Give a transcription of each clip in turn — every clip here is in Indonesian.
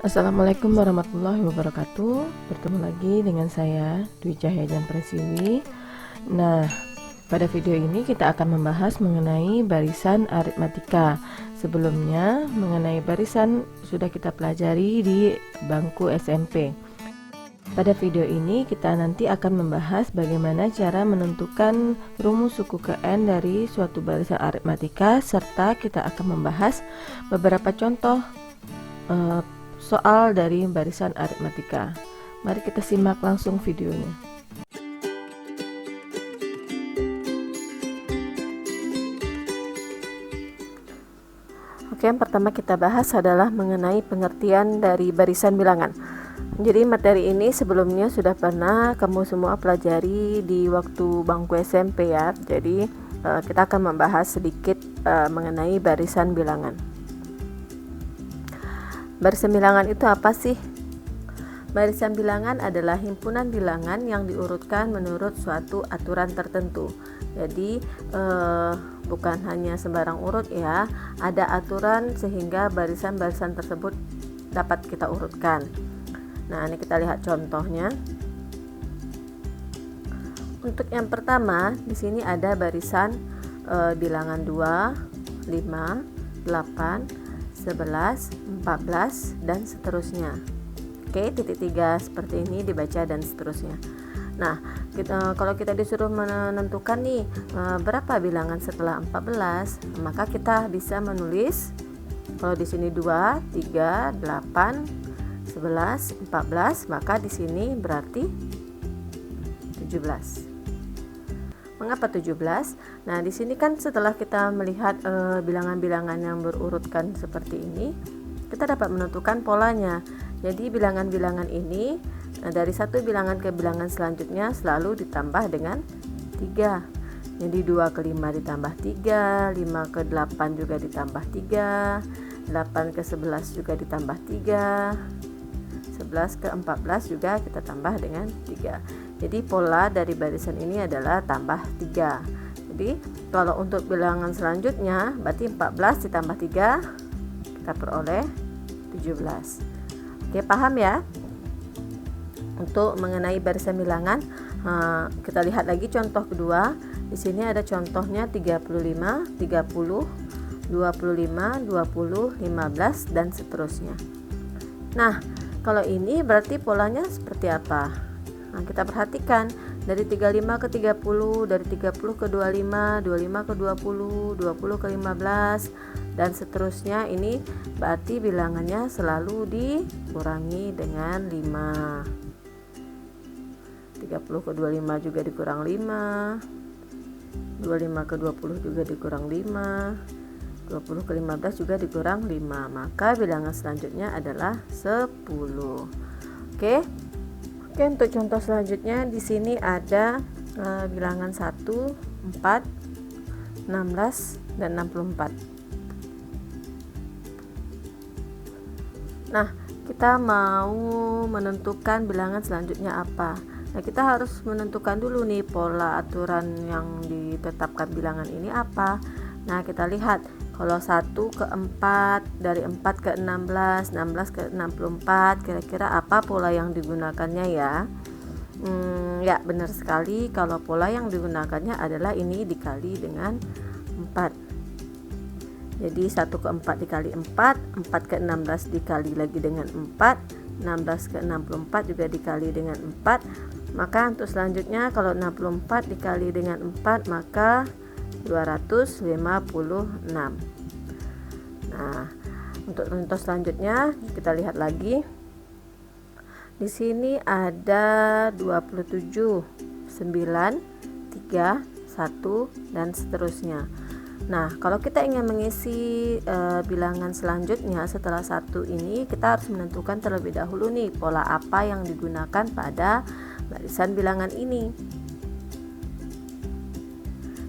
Assalamualaikum warahmatullahi wabarakatuh. Bertemu lagi dengan saya Dwi Cahyajan Presiwi. Nah, pada video ini kita akan membahas mengenai barisan aritmatika. Sebelumnya, mengenai barisan sudah kita pelajari di bangku SMP. Pada video ini kita nanti akan membahas bagaimana cara menentukan rumus suku ke N dari suatu barisan aritmatika, serta kita akan membahas beberapa contoh soal dari barisan aritmatika. Mari kita simak langsung videonya. Oke, yang pertama kita bahas adalah mengenai pengertian dari barisan bilangan. Jadi materi ini sebelumnya sudah pernah kamu semua pelajari di waktu bangku SMP ya. Jadi kita akan membahas sedikit mengenai barisan bilangan. Barisan bilangan itu apa sih? Barisan bilangan adalah himpunan bilangan yang diurutkan menurut suatu aturan tertentu. Jadi bukan hanya sembarang urut ya, ada aturan sehingga barisan-barisan tersebut dapat kita urutkan. Nah, ini kita lihat contohnya. Untuk yang pertama, di sini ada barisan bilangan 2, 5, 8, 11, 14 dan seterusnya. Oke, titik 3 seperti ini dibaca dan seterusnya. Nah, kalau kita disuruh menentukan nih berapa bilangan setelah 14, maka kita bisa menulis kalau di sini 2, 3, 8, 11, 14, maka di sini berarti 17. Mengapa 17? Nah, di sini kan setelah kita melihat bilangan-bilangan yang berurutkan seperti ini, kita dapat menentukan polanya. Jadi bilangan-bilangan ini dari satu bilangan ke bilangan selanjutnya selalu ditambah dengan 3. Jadi 2 ke 5 ditambah 3, 5 ke 8 juga ditambah 3, 8 ke 11 juga ditambah 3, 11 ke 14 juga kita tambah dengan 3. Jadi pola dari barisan ini adalah tambah 3. Jadi kalau untuk bilangan selanjutnya berarti 14 ditambah 3 kita peroleh 17. Oke, paham ya? Untuk mengenai barisan bilangan, kita lihat lagi contoh kedua. Di sini ada contohnya 35, 30, 25, 20, 15 dan seterusnya. Nah, kalau ini berarti polanya seperti apa? Nah, kita perhatikan dari 35 ke 30, dari 30 ke 25, 25 ke 20, 20 ke 15 dan seterusnya. Ini berarti bilangannya selalu dikurangi dengan 5. 30 ke 25 juga dikurang 5, 25 ke 20 juga dikurang 5, 20 ke 15 juga dikurang 5, maka bilangan selanjutnya adalah 10. Oke, untuk contoh selanjutnya di sini ada bilangan 1, 4, 16 dan 64. Nah, kita mau menentukan bilangan selanjutnya apa? Nah, kita harus menentukan dulu nih pola aturan yang ditetapkan bilangan ini apa. Nah, kita lihat kalau 1 ke 4, dari 4 ke 16, 16 ke 64, kira-kira apa pola yang digunakannya ya? Ya, benar sekali, kalau pola yang digunakannya adalah ini dikali dengan 4. Jadi 1 ke 4 dikali 4, 4 ke 16 dikali lagi dengan 4, 16 ke 64 juga dikali dengan 4. Maka untuk selanjutnya kalau 64 dikali dengan 4 maka 256. Nah, untuk contoh selanjutnya kita lihat lagi. Di sini ada 27, 9, 3, 1 dan seterusnya. Nah, kalau kita ingin mengisi bilangan selanjutnya setelah 1 ini, kita harus menentukan terlebih dahulu nih pola apa yang digunakan pada barisan bilangan ini.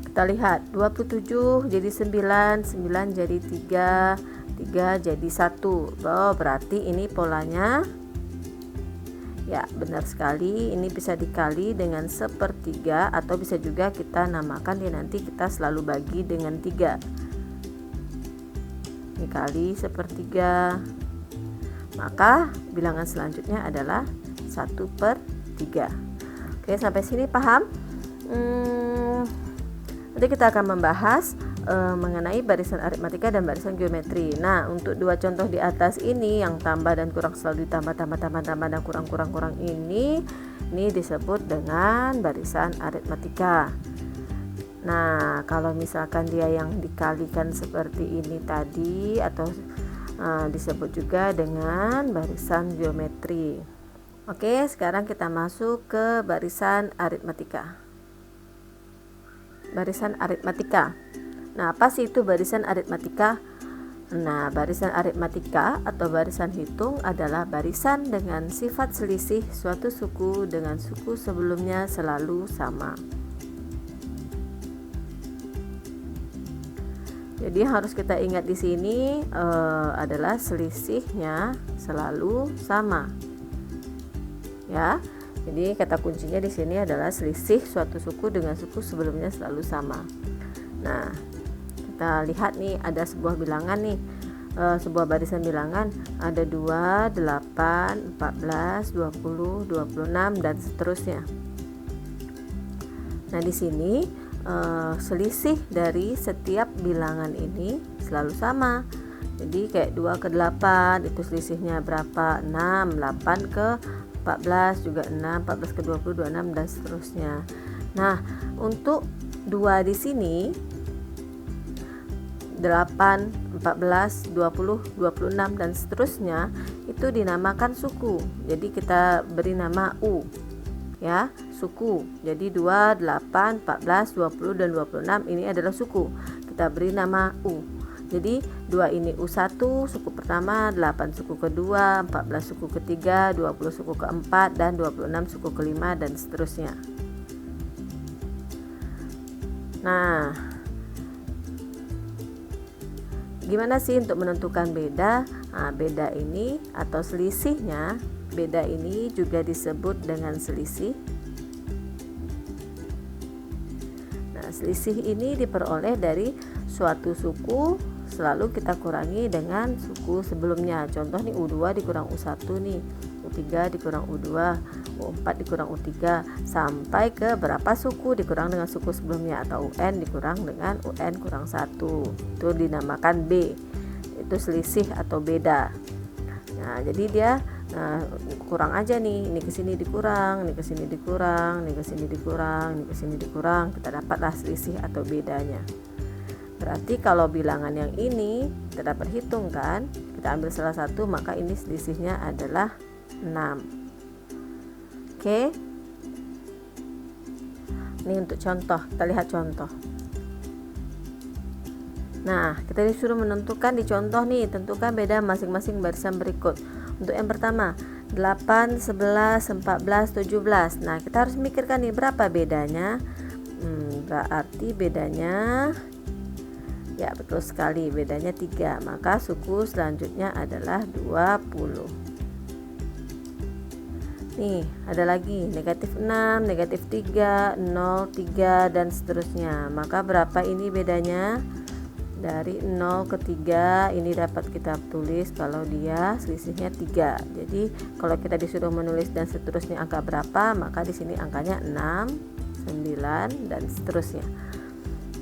Kita lihat 27 jadi 9, 9 jadi 3, 3 jadi 1. Oh, berarti ini polanya ya benar sekali, ini bisa dikali dengan 1/3 atau bisa juga kita namakan ya, nanti kita selalu bagi dengan 3 dikali 1/3. maka bilangan selanjutnya adalah 1/3. Oke, sampai sini paham? Nanti kita akan membahas mengenai barisan aritmatika dan barisan geometri. Nah, untuk dua contoh di atas ini yang tambah dan kurang selalu ditambah dan kurang ini disebut dengan barisan aritmatika. Nah, kalau misalkan dia yang dikalikan seperti ini tadi atau disebut juga dengan barisan geometri. Oke, sekarang kita masuk ke barisan aritmatika. Barisan aritmatika. Nah, apa sih itu barisan aritmatika? Nah, barisan aritmatika atau barisan hitung adalah barisan dengan sifat selisih suatu suku dengan suku sebelumnya selalu sama. Jadi yang harus kita ingat di sini adalah selisihnya selalu sama. Ya. Jadi kata kuncinya di sini adalah selisih suatu suku dengan suku sebelumnya selalu sama. Nah, kita lihat nih ada sebuah bilangan nih, sebuah barisan bilangan ada 2, 8, 14, 20, 26 dan seterusnya. Nah, di sini selisih dari setiap bilangan ini selalu sama. Jadi kayak 2 ke 8 itu selisihnya berapa? 6, 8 ke 14 juga 6, 14 ke 20, 26 dan seterusnya. Nah, untuk 2 di sini 8, 14, 20, 26 dan seterusnya itu dinamakan suku. Jadi kita beri nama U. Ya, suku. Jadi 2, 8, 14, 20 dan 26 ini adalah suku. Kita beri nama U. Jadi 2 ini U1 suku pertama, 8 suku kedua, 14 suku ketiga, 20 suku keempat dan 26 suku kelima dan seterusnya. Nah, gimana sih untuk menentukan beda? Nah, beda ini atau selisihnya, beda ini juga disebut dengan selisih. Nah, selisih ini diperoleh dari suatu suku selalu kita kurangi dengan suku sebelumnya. Contoh nih U2 dikurang U1 nih, U3 dikurang U2, U4 dikurang U3 sampai ke berapa suku dikurang dengan suku sebelumnya atau UN dikurang dengan UN kurang 1. Itu dinamakan B. Itu selisih atau beda. Nah, jadi dia kurang aja nih, ini ke sini dikurang, ini ke sini dikurang, ini ke sini dikurang, ini ke sini dikurang, kita dapatlah selisih atau bedanya. Berarti kalau bilangan yang ini kita dapat hitung kan, kita ambil salah satu maka ini selisihnya adalah 6. Oke. Ini untuk contoh, kita lihat contoh. Nah, kita disuruh menentukan di contoh nih, tentukan beda masing-masing barisan berikut. Untuk yang pertama 8, 11, 14, 17. Nah, kita harus mikirkan nih berapa bedanya. Berarti bedanya, ya betul sekali, bedanya 3. Maka suku selanjutnya adalah 20. Nih, ada lagi negatif 6, negatif 3, 0, 3 dan seterusnya. Maka berapa ini bedanya? Dari 0 ke 3 ini dapat kita tulis kalau dia selisihnya 3. Jadi kalau kita disuruh menulis dan seterusnya angka berapa, maka di sini angkanya 6, 9 dan seterusnya.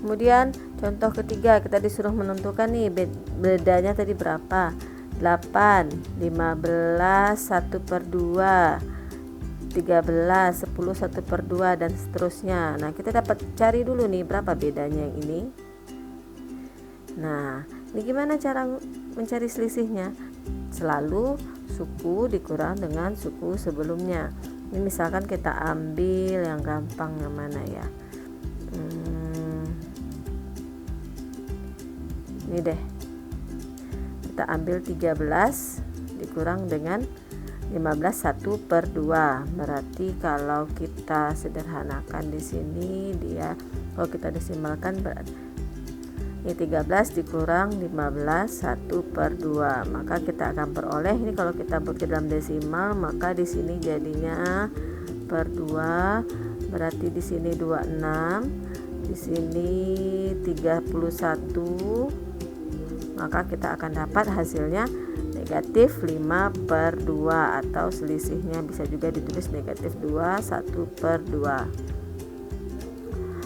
Kemudian contoh ketiga kita disuruh menentukan nih bedanya tadi berapa? 8, 15, 1/2, 13, 10, 1/2 dan seterusnya. Nah, kita dapat cari dulu nih berapa bedanya yang ini. Nah, ini gimana cara mencari selisihnya? Selalu suku dikurang dengan suku sebelumnya. Ini misalkan kita ambil yang gampang yang mana ya? Ini deh. Kita ambil 13 dikurang dengan 15 1/2. Berarti kalau kita sederhanakan di sini dia, kalau kita desimalkan berarti ini 13 dikurang 15 1/2. Maka kita akan peroleh ini kalau kita buat ke dalam desimal maka di sini jadinya per 2. Berarti di sini 26, di sini 31. Maka kita akan dapat hasilnya negatif 5/2 atau selisihnya bisa juga ditulis negatif 2, 1/2.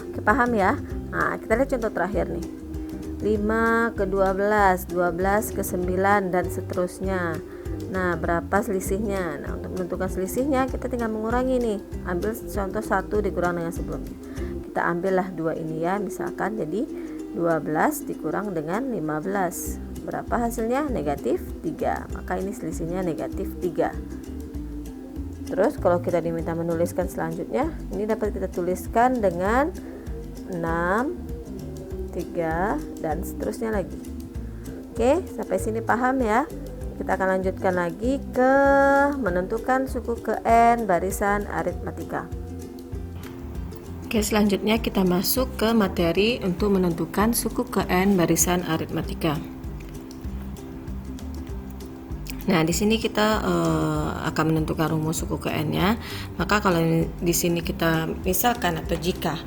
Oke, paham ya? Nah, kita lihat contoh terakhir nih. 5 ke 12, 12 ke 9 dan seterusnya. Nah, berapa selisihnya? Nah, untuk menentukan selisihnya kita tinggal mengurangi nih. Ambil contoh 1 dikurang dengan sebelumnya. Kita ambillah 2 ini ya, misalkan jadi 12 dikurang dengan 15. Berapa hasilnya? Negatif 3. Maka ini selisihnya negatif 3. Terus kalau kita diminta menuliskan selanjutnya, ini dapat kita tuliskan dengan 6, 3 dan seterusnya lagi. Oke, sampai sini paham ya? Kita akan lanjutkan lagi ke menentukan suku ke N barisan aritmatika. Oke, selanjutnya kita masuk ke materi untuk menentukan suku ke N barisan aritmatika. Nah, di sini kita akan menentukan rumus suku ke N-nya. Maka kalau di sini kita misalkan atau jika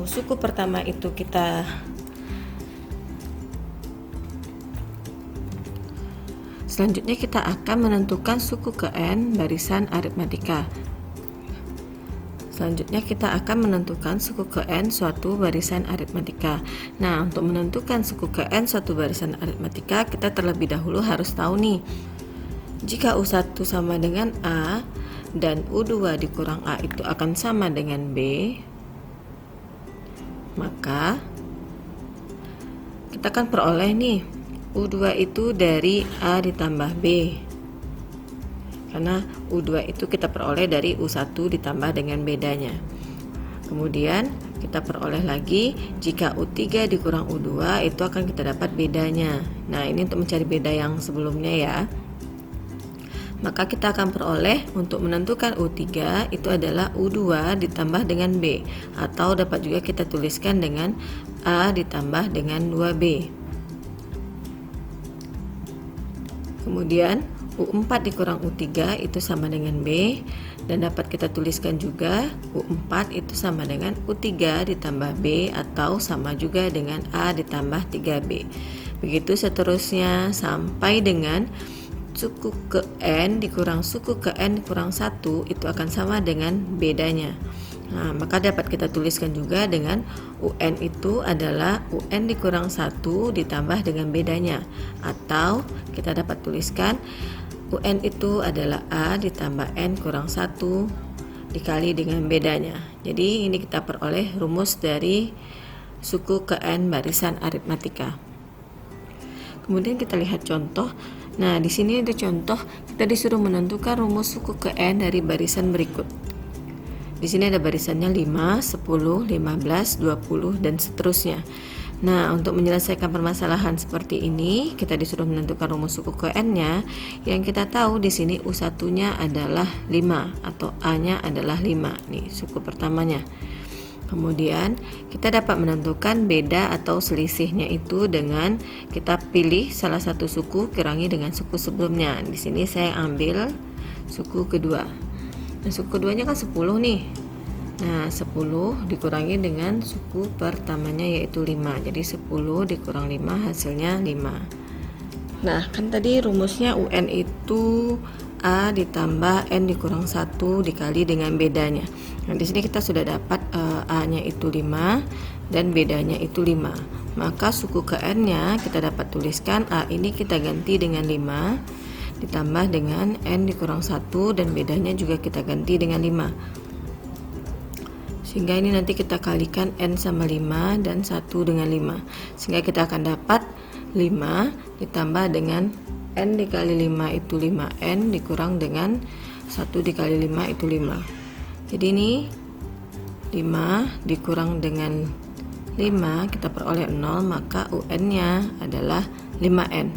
suku pertama itu kita selanjutnya kita akan menentukan suku ke N barisan aritmatika. Selanjutnya kita akan menentukan suku ke N suatu barisan aritmatika. Nah, untuk menentukan suku ke N suatu barisan aritmatika, kita terlebih dahulu harus tahu nih, jika U1 sama dengan A dan U2 dikurang A itu akan sama dengan B, maka kita akan peroleh nih U2 itu dari A ditambah B, karena U2 itu kita peroleh dari U1 ditambah dengan bedanya. Kemudian kita peroleh lagi jika U3 dikurang U2 itu akan kita dapat bedanya. Nah, ini untuk mencari beda yang sebelumnya ya. Maka kita akan peroleh untuk menentukan U3 itu adalah U2 ditambah dengan B, atau dapat juga kita tuliskan dengan A ditambah dengan 2B. Kemudian U4 dikurang U3 itu sama dengan B, dan dapat kita tuliskan juga U4 itu sama dengan U3 ditambah B atau sama juga dengan A ditambah 3B. Begitu seterusnya sampai dengan suku ke N dikurang suku ke N kurang 1 itu akan sama dengan bedanya. Nah, maka dapat kita tuliskan juga dengan UN itu adalah UN dikurang 1 ditambah dengan bedanya, atau kita dapat tuliskan UN itu adalah A ditambah N kurang 1 dikali dengan bedanya. Jadi ini kita peroleh rumus dari suku ke N barisan aritmatika. Kemudian kita lihat contoh. Nah, di sini ada contoh, kita disuruh menentukan rumus suku ke N dari barisan berikut. Di sini ada barisannya 5, 10, 15, 20 dan seterusnya. Nah, untuk menyelesaikan permasalahan seperti ini, kita disuruh menentukan rumus suku ke N-nya. Yang kita tahu di sini U1-nya adalah 5 atau A-nya adalah 5. Nih, suku pertamanya. Kemudian kita dapat menentukan beda atau selisihnya itu dengan kita pilih salah satu suku kurangi dengan suku sebelumnya. Di sini saya ambil suku kedua. Nah, suku keduanya kan 10 nih. Nah, 10 dikurangi dengan suku pertamanya yaitu 5. Jadi 10 dikurang 5 hasilnya 5. Nah, kan tadi rumusnya UN itu A ditambah N dikurang 1 dikali dengan bedanya. Nah, di sini kita sudah dapat A-nya itu 5 dan bedanya itu 5. Maka suku ke N-nya kita dapat tuliskan A ini kita ganti dengan 5 ditambah dengan N dikurang 1 dan bedanya juga kita ganti dengan 5. Sehingga ini nanti kita kalikan N sama 5 dan 1 dengan 5. Sehingga kita akan dapat 5 ditambah dengan N dikali 5 itu 5N dikurang dengan 1 dikali 5 itu 5. Jadi ini 5 dikurang dengan 5 kita peroleh 0, maka UN-nya adalah 5N.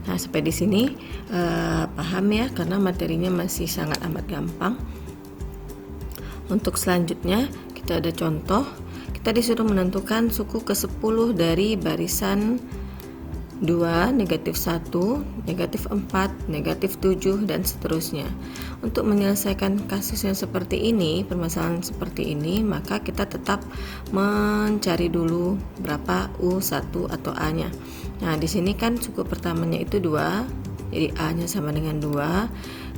Nah, sampai di sini paham ya, karena materinya masih sangat amat gampang. Untuk selanjutnya kita ada contoh. Kita disuruh menentukan suku ke-10 dari barisan 2, negatif 1, negatif 4, negatif 7, dan seterusnya. Untuk menyelesaikan kasus yang seperti ini, permasalahan seperti ini, maka kita tetap mencari dulu berapa U1 atau A-nya. Nah, di sini kan suku pertamanya itu 2, jadi A-nya sama dengan 2.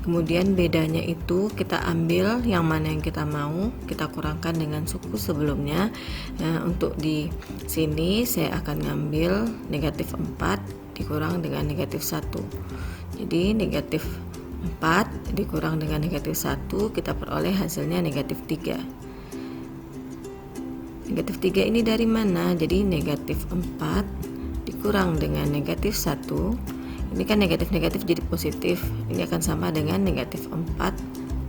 Kemudian bedanya itu kita ambil yang mana yang kita mau, kita kurangkan dengan suku sebelumnya. Nah, untuk di sini saya akan ngambil negatif 4 dikurang dengan negatif 1. Jadi negatif 4 dikurang dengan negatif 1, kita peroleh hasilnya negatif 3. Negatif 3 ini dari mana? Jadi negatif 4 dikurang dengan negatif 1. Ini kan negatif-negatif jadi positif. Ini akan sama dengan negatif 4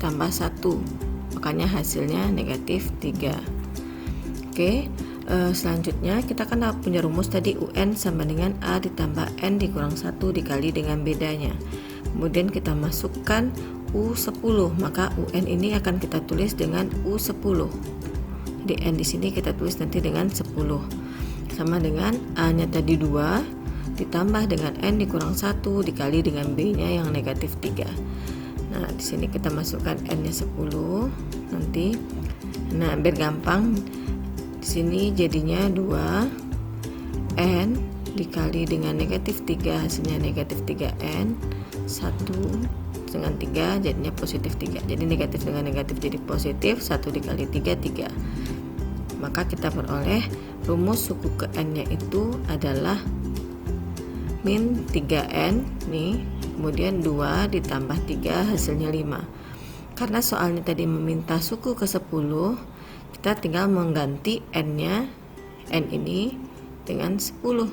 tambah 1. Makanya hasilnya negatif 3. Oke, selanjutnya kita kan punya rumus tadi UN sama dengan A ditambah N dikurang 1 dikali dengan bedanya. Kemudian kita masukkan U10, maka UN ini akan kita tulis dengan U10. Jadi N di sini kita tulis nanti dengan 10. Sama dengan A-nya tadi 2 ditambah dengan N dikurang 1 dikali dengan B-nya yang negatif 3. Nah, di sini kita masukkan N-nya 10 nanti. Nah, biar gampang, di sini jadinya 2 N dikali dengan negatif 3, hasilnya negatif 3N, 1 dengan 3 jadinya positif 3. Jadi negatif dengan negatif jadi positif, 1 dikali 3, 3. Maka kita peroleh rumus suku ke N-nya itu adalah min 3N nih, kemudian 2 ditambah 3 hasilnya 5. Karena soalnya tadi meminta suku ke 10, kita tinggal mengganti N-nya, N ini dengan 10.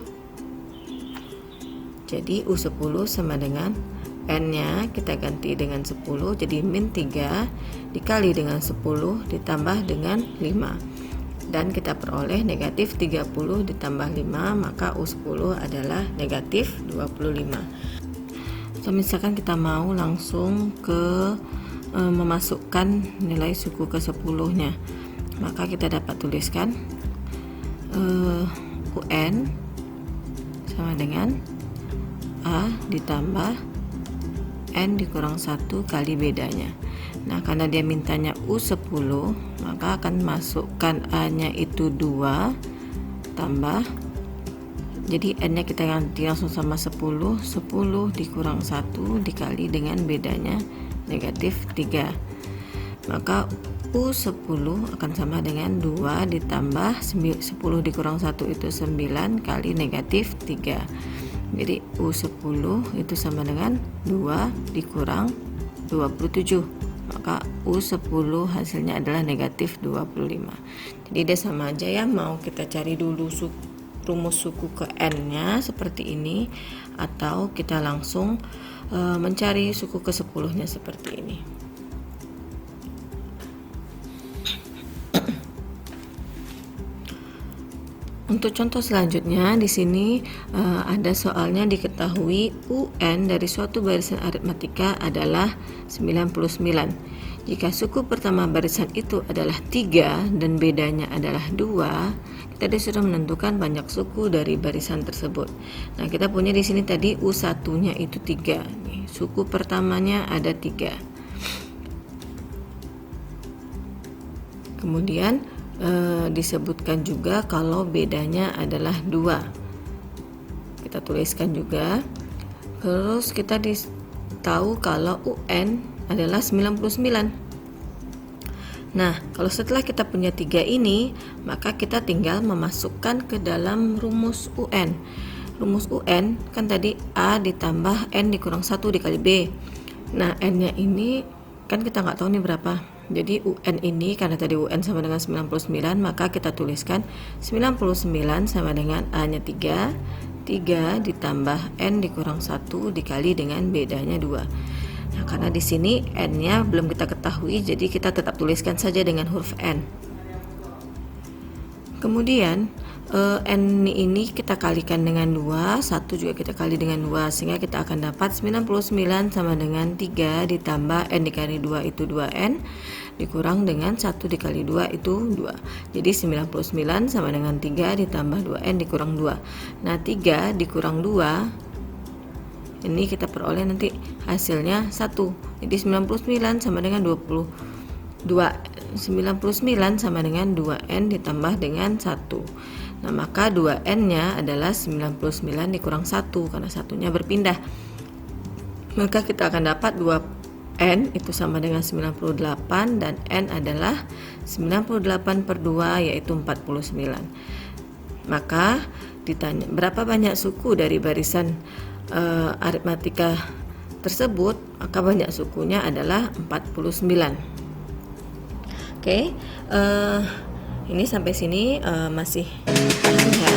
Jadi U10 sama dengan N-nya kita ganti dengan 10, jadi min 3 dikali dengan 10 ditambah dengan 5. Dan kita peroleh negatif 30 ditambah 5, maka U10 adalah negatif 25. So, misalkan kita mau langsung ke memasukkan nilai suku ke 10-nya, maka kita dapat tuliskan UN sama dengan A ditambah N dikurang 1 kali bedanya. Nah, karena dia mintanya U10, maka akan masukkan A-nya itu 2 tambah, jadi N-nya kita ganti langsung sama 10 dikurang 1 dikali dengan bedanya negatif 3. Maka U10 akan sama dengan 2 ditambah 10 dikurang 1 itu 9 kali negatif 3. Jadi U10 itu sama dengan 2 dikurang 27. Maka U10 hasilnya adalah negatif 25. Jadi dia sama aja ya, mau kita cari dulu rumus suku ke N-nya seperti ini, atau kita langsung mencari suku ke 10-nya seperti ini. Untuk contoh selanjutnya di sini ada soalnya diketahui UN dari suatu barisan aritmatika adalah 99. Jika suku pertama barisan itu adalah 3 dan bedanya adalah 2, kita disuruh menentukan banyak suku dari barisan tersebut. Nah, kita punya di sini tadi U1-nya itu 3. Nih, suku pertamanya ada 3. Kemudian disebutkan juga kalau bedanya adalah 2. Kita tuliskan juga. Terus kita tahu kalau UN adalah 99. Nah, kalau setelah kita punya 3 ini, maka kita tinggal memasukkan ke dalam rumus UN. Rumus UN kan tadi A ditambah N dikurang 1 dikali B. Nah, N-nya ini kan kita nggak tahu nih berapa. Jadi UN ini karena tadi UN sama dengan 99, maka kita tuliskan 99 sama dengan A-nya 3 ditambah N dikurang 1 dikali dengan bedanya 2. Nah, karena di sini N-nya belum kita ketahui, jadi kita tetap tuliskan saja dengan huruf N. Kemudian N ini kita kalikan dengan 2, 1 juga kita kali dengan 2, sehingga kita akan dapat 99 sama dengan 3 ditambah N dikali 2 itu 2N, dikurang dengan 1 dikali 2 itu 2. Jadi 99 sama dengan 3 ditambah 2N dikurang 2. Nah 3 dikurang 2 ini kita peroleh nanti hasilnya 1. Jadi 99 sama dengan 99 sama dengan 2N ditambah dengan 1. Nah maka 2N nya adalah 99 dikurang 1 karena satunya berpindah. Maka kita akan dapat 2N itu sama dengan 98 dan N adalah 98 per 2 yaitu 49. Maka ditanya berapa banyak suku dari barisan aritmatika tersebut, maka banyak sukunya adalah 49. Oke, ini sampai sini masih paham ya.